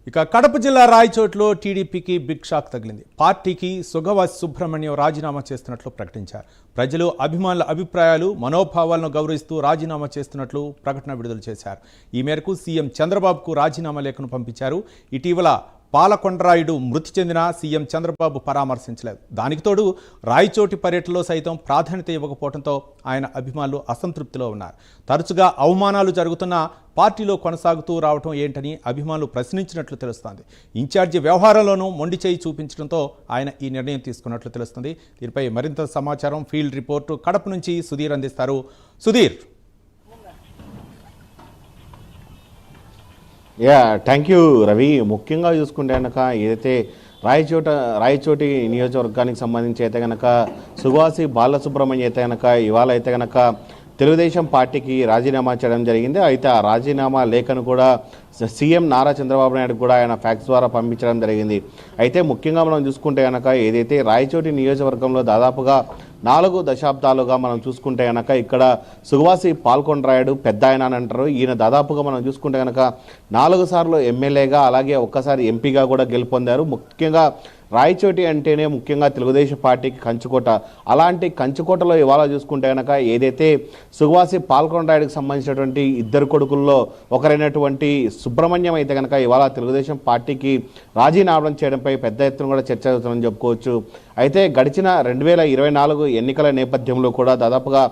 ఇక కడప జిల్లా రాయచోట్లో టీడీపీకి బిగ్ షాక్ తగిలింది. పార్టీకి సుగవాసి సుబ్రహ్మణ్యం రాజీనామా చేస్తున్నట్లు ప్రకటించారు. ప్రజలు అభిమానుల అభిప్రాయాలు మనోభావాలను గౌరవిస్తూ రాజీనామా చేస్తున్నట్లు ప్రకటన విడుదల చేశారు. ఈ మేరకు సీఎం చంద్రబాబుకు రాజీనామా లేఖను పంపించారు. ఇటీవల పాలకొండరాయుడు మృతి చెందిన సీఎం చంద్రబాబు పరామర్శించలేదు. దానికి తోడు రాయచోటి పర్యటనలో సైతం ప్రాధాన్యత ఇవ్వకపోవడంతో ఆయన అభిమానులు అసంతృప్తిలో ఉన్నారు. తరచుగా అవమానాలు జరుగుతున్న పార్టీలో కొనసాగుతూ రావడం ఏంటని అభిమానులు ప్రశ్నించినట్లు తెలుస్తోంది. ఇన్ఛార్జి వ్యవహారంలోనూ మొండి చేయి చూపించడంతో ఆయన ఈ నిర్ణయం తీసుకున్నట్లు తెలుస్తుంది. దీనిపై మరింత సమాచారం ఫీల్డ్ రిపోర్టు కడప నుంచి సుధీర్ అందిస్తారు. సుధీర్. Thank you Ravi. ముఖ్యంగా చూసుకుంటే కనుక ఏదైతే రాయచోటి నియోజకవర్గానికి సంబంధించి అయితే కనుక సుగవాసి బాలసుబ్రహ్మణ్యం అయితే కనుక ఇవాళ అయితే కనుక తెలుగుదేశం పార్టీకి రాజీనామా చేయడం జరిగింది. అయితే ఆ రాజీనామా లేఖను కూడా సీఎం నారా చంద్రబాబు నాయుడు కూడా ఆయన ఫ్యాక్స్ ద్వారా పంపించడం జరిగింది. అయితే ముఖ్యంగా మనం చూసుకుంటే కనుక ఏదైతే రాయచోటి నియోజకవర్గంలో దాదాపుగా 4 దశాబ్దాలుగా మనం చూసుకుంటే కనుక ఇక్కడ సుగవాసి పాల్కొండరాయుడు పెద్ద ఆయన అని అంటారు. ఈయన దాదాపుగా మనం చూసుకుంటే కనుక 4 సార్లు ఎమ్మెల్యేగా అలాగే ఒక్కసారి ఎంపీగా కూడా గెలుపొందారు. ముఖ్యంగా రాయచోటి అంటేనే ముఖ్యంగా తెలుగుదేశం పార్టీకి కంచుకోట. అలాంటి కంచుకోటలో ఇవాళ చూసుకుంటే కనుక ఏదైతే సుగవాసి పాల్కొండరాయుడికి సంబంధించినటువంటి 2 కొడుకుల్లో ఒకరైనటువంటి సుబ్రహ్మణ్యం అయితే కనుక ఇవాళ తెలుగుదేశం పార్టీకి రాజీనామా చేయడంపై పెద్ద ఎత్తున కూడా చర్చ జరుగుతుందని చెప్పుకోవచ్చు. అయితే గడిచిన 2024 ఎన్నికల నేపథ్యంలో కూడా దాదాపుగా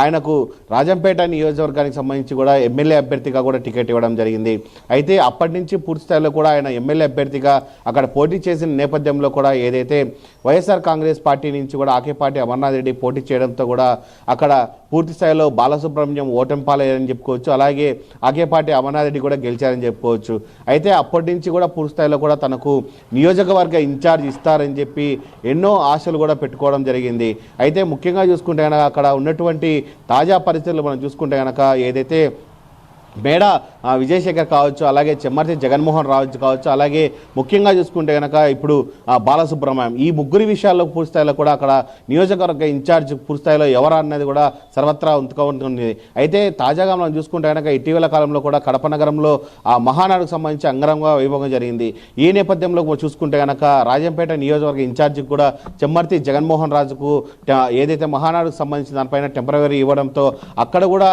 ఆయనకు రాజంపేట నియోజకవర్గానికి సంబంధించి కూడా ఎమ్మెల్యే అభ్యర్థిగా కూడా టికెట్ ఇవ్వడం జరిగింది. అయితే అప్పటి నుంచి పూర్తి స్థాయిలో కూడా ఆయన ఎమ్మెల్యే అభ్యర్థిగా అక్కడ పోటీ చేసిన నేపథ్యంలో కూడా ఏదైతే వైఎస్ఆర్ కాంగ్రెస్ పార్టీ నుంచి కూడా ఆకేపాటి అమర్నాథ్ రెడ్డి పోటీ చేయడంతో కూడా అక్కడ పూర్తి స్థాయిలో బాలసుబ్రహ్మణ్యం ఓటమి పాలయ్యారని చెప్పుకోవచ్చు. అలాగే ఆకేపాటి అమర్నాథ్ రెడ్డి కూడా గెలిచారని చెప్పుకోవచ్చు. అయితే అప్పటి నుంచి కూడా పూర్తి స్థాయిలో కూడా తనకు నియోజకవర్గ ఇన్ఛార్జ్ ఇస్తారని చెప్పి ఎన్నో ఆశలు కూడా పెట్టుకోవడం జరిగింది. అయితే ముఖ్యంగా చూసుకుంటే కనుక అక్కడ ఉన్నటువంటి తాజా పరిస్థితులు మనం చూసుకుంటే కనుక ఏదైతే మేడ విజయశేఖర్ కావచ్చు, అలాగే చెమ్మర్తి జగన్మోహన్ రావు కావచ్చు, అలాగే ముఖ్యంగా చూసుకుంటే కనుక ఇప్పుడు బాలసుబ్రహ్మణ్యం, ఈ ముగ్గురి విషయాల్లో పూర్తిస్థాయిలో కూడా అక్కడ నియోజకవర్గ ఇన్ఛార్జ్ పూర్తిస్థాయిలో ఎవరు అన్నది కూడా సర్వత్రా ఉంటుంది. అయితే తాజాగా మనం చూసుకుంటే కనుక ఇటీవల కాలంలో కూడా కడప నగరంలో ఆ మహానాడుకు సంబంధించి అంగరంగ వైభవం జరిగింది. ఈ నేపథ్యంలో చూసుకుంటే కనుక రాజంపేట నియోజకవర్గ ఇన్ఛార్జికి కూడా చెమ్మర్తి జగన్మోహన్ రాజుకు ఏదైతే మహానాడుకు సంబంధించిన దానిపైన టెంపరవరీ ఇవ్వడంతో అక్కడ కూడా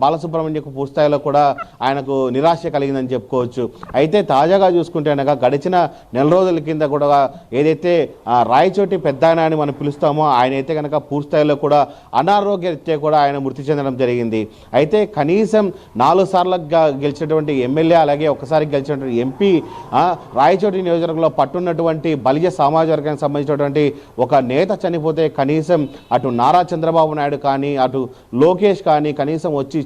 బాలసుబ్రహ్మణ్యకు పూర్తిస్థాయిలో కూడా ఆయనకు నిరాశ కలిగిందని చెప్పుకోవచ్చు. అయితే తాజాగా చూసుకుంటే కనుక గడిచిన నెల రోజుల కింద కూడా ఏదైతే రాయచోటి పెద్ద ఆయన అని మనం పిలుస్తామో ఆయన అయితే కనుక పూర్తిస్థాయిలో కూడా అనారోగ్య రీత్యా కూడా ఆయన మృతి చెందడం జరిగింది. అయితే కనీసం 4 సార్లు గెలిచినటువంటి ఎమ్మెల్యే అలాగే ఒకసారి గెలిచినటువంటి ఎంపీ రాయచోటి నియోజకవర్గంలో పట్టున్నటువంటి బలిజ సామాజిక వర్గానికి సంబంధించినటువంటి ఒక నేత చనిపోతే కనీసం అటు నారా చంద్రబాబు నాయుడు కానీ అటు లోకేష్ కానీ కనీసం వచ్చి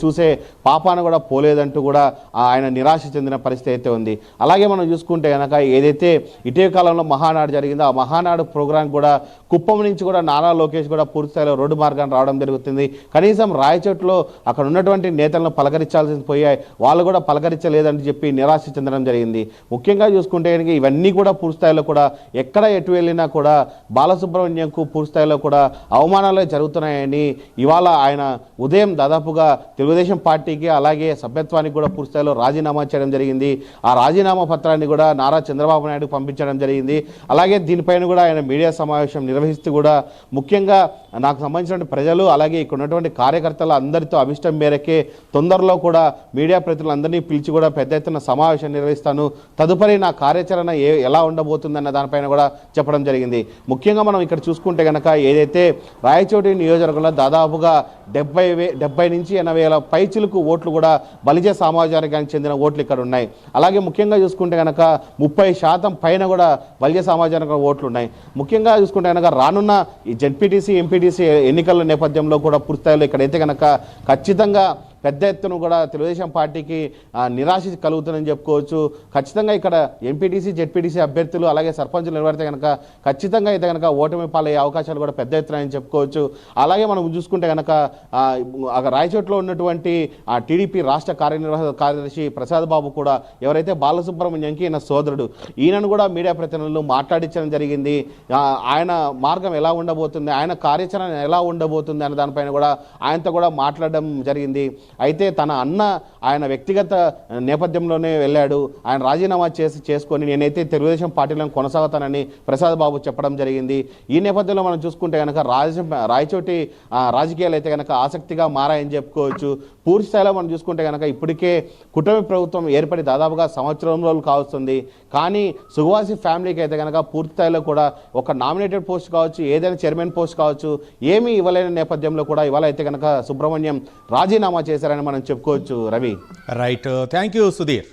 చూసే పాపాన కూడా పోలేదంటూ కూడా ఆయన నిరాశ చెందిన పరిస్థితి అయితే ఉంది. అలాగే మనం చూసుకుంటే కనుక ఏదైతే ఇటీవల కాలంలో మహానాడు జరిగిందో ఆ మహానాడు ప్రోగ్రాం కూడా కుప్పం నుంచి కూడా నారా లోకేష్ కూడా పూర్తిస్థాయిలో రోడ్డు మార్గాన్ని రావడం జరుగుతుంది. కనీసం రాయచోట్లో అక్కడ ఉన్నటువంటి నేతలను పలకరించాల్సి పోయాయి, వాళ్ళు కూడా పలకరించలేదని చెప్పి నిరాశ చెందడం జరిగింది. ముఖ్యంగా చూసుకుంటే కనుక ఇవన్నీ కూడా పూర్తిస్థాయిలో కూడా ఎక్కడ ఎటు వెళ్ళినా కూడా బాలసుబ్రహ్మణ్యంకు పూర్తిస్థాయిలో కూడా అవమానాలే జరుగుతున్నాయని ఇవాళ ఆయన ఉదయం దాదాపుగా తెలుగుదేశం పార్టీకి అలాగే సభ్యత్వానికి కూడా పూర్తిస్థాయిలో రాజీనామా చేయడం జరిగింది. ఆ రాజీనామా పత్రాన్ని కూడా నారా చంద్రబాబు నాయుడు పంపించడం జరిగింది. అలాగే దీనిపైన కూడా ఆయన మీడియా సమావేశం నిర్వహిస్తూ కూడా ముఖ్యంగా నాకు సంబంధించిన ప్రజలు అలాగే ఇక్కడ ఉన్నటువంటి కార్యకర్తల అందరితో అభిష్టం మేరకే తొందరలో కూడా మీడియా ప్రతినిధులందరినీ పిలిచి కూడా పెద్ద ఎత్తున సమావేశం నిర్వహిస్తాను, తదుపరి నా కార్యాచరణ ఎలా ఉండబోతుందన్న దానిపైన కూడా చెప్పడం జరిగింది. ముఖ్యంగా మనం ఇక్కడ చూసుకుంటే కనుక ఏదైతే రాయచోటి నియోజకవర్గంలో దాదాపుగా 70 నుంచి 80,000 పైచిలకు ఓట్లు కూడా బలిజ సామాజిక వర్గానికి చెందిన ఓట్లు ఇక్కడ ఉన్నాయి. అలాగే ముఖ్యంగా చూసుకుంటే కనుక 30% పైన కూడా బలిజ సామాజిక వర్గం ఓట్లు ఉన్నాయి. ముఖ్యంగా చూసుకుంటే కనుక రానున్న ఈ జెడ్పీటీసీ ఎంపీటీసీ ఎన్నికల నేపథ్యంలో కూడా పూర్తిస్థాయిలో ఇక్కడైతే కనుక ఖచ్చితంగా పెద్ద ఎత్తున కూడా తెలుగుదేశం పార్టీకి నిరాశ కలుగుతుందని చెప్పుకోవచ్చు. ఖచ్చితంగా ఇక్కడ ఎంపీటీసీ జెడ్పీటీసీ అభ్యర్థులు అలాగే సర్పంచులు నిలబడితే కనుక ఖచ్చితంగా అయితే కనుక ఓటమి పాలయ్యే అవకాశాలు కూడా పెద్ద ఎత్తున అని చెప్పుకోవచ్చు. అలాగే మనం చూసుకుంటే కనుక రాయచోట్లో ఉన్నటువంటి టీడీపీ రాష్ట్ర కార్యనిర్వాహక కార్యదర్శి ప్రసాద్ బాబు కూడా ఎవరైతే బాలసుబ్రహ్మణ్యంకి ఈయన సోదరుడు, ఈయనను కూడా మీడియా ప్రతినిధులు మాట్లాడించడం జరిగింది. ఆయన మార్గం ఎలా ఉండబోతుంది, ఆయన కార్యాచరణ ఎలా ఉండబోతుంది అనే దానిపైన కూడా ఆయనతో కూడా మాట్లాడడం జరిగింది. అయితే తన అన్న ఆయన వ్యక్తిగత నేపథ్యంలోనే వెళ్ళాడు, ఆయన రాజీనామా చేసుకొని నేనైతే తెలుగుదేశం పార్టీలో కొనసాగుతానని ప్రసాద్ బాబు చెప్పడం జరిగింది. ఈ నేపథ్యంలో మనం చూసుకుంటే కనుక రాయచోటి రాజకీయాలు అయితే కనుక ఆసక్తిగా మారాయని చెప్పుకోవచ్చు. పూర్తి స్థాయిలో మనం చూసుకుంటే కనుక ఇప్పటికే కుటుంబ ప్రభుత్వం ఏర్పడి దాదాపుగా సంవత్సరం రోజులు కావస్తుంది. కానీ సుగవాసి ఫ్యామిలీకి అయితే కనుక పూర్తి స్థాయిలో కూడా ఒక నామినేటెడ్ పోస్ట్ కావచ్చు, ఏదైనా చైర్మన్ పోస్ట్ కావచ్చు, ఏమీ ఇవ్వలేని నేపథ్యంలో కూడా ఇవాళ అయితే కనుక సుబ్రహ్మణ్యం రాజీనామా చేశారని మనం చెప్పుకోవచ్చు. Ravi, right, thank you Sudheer.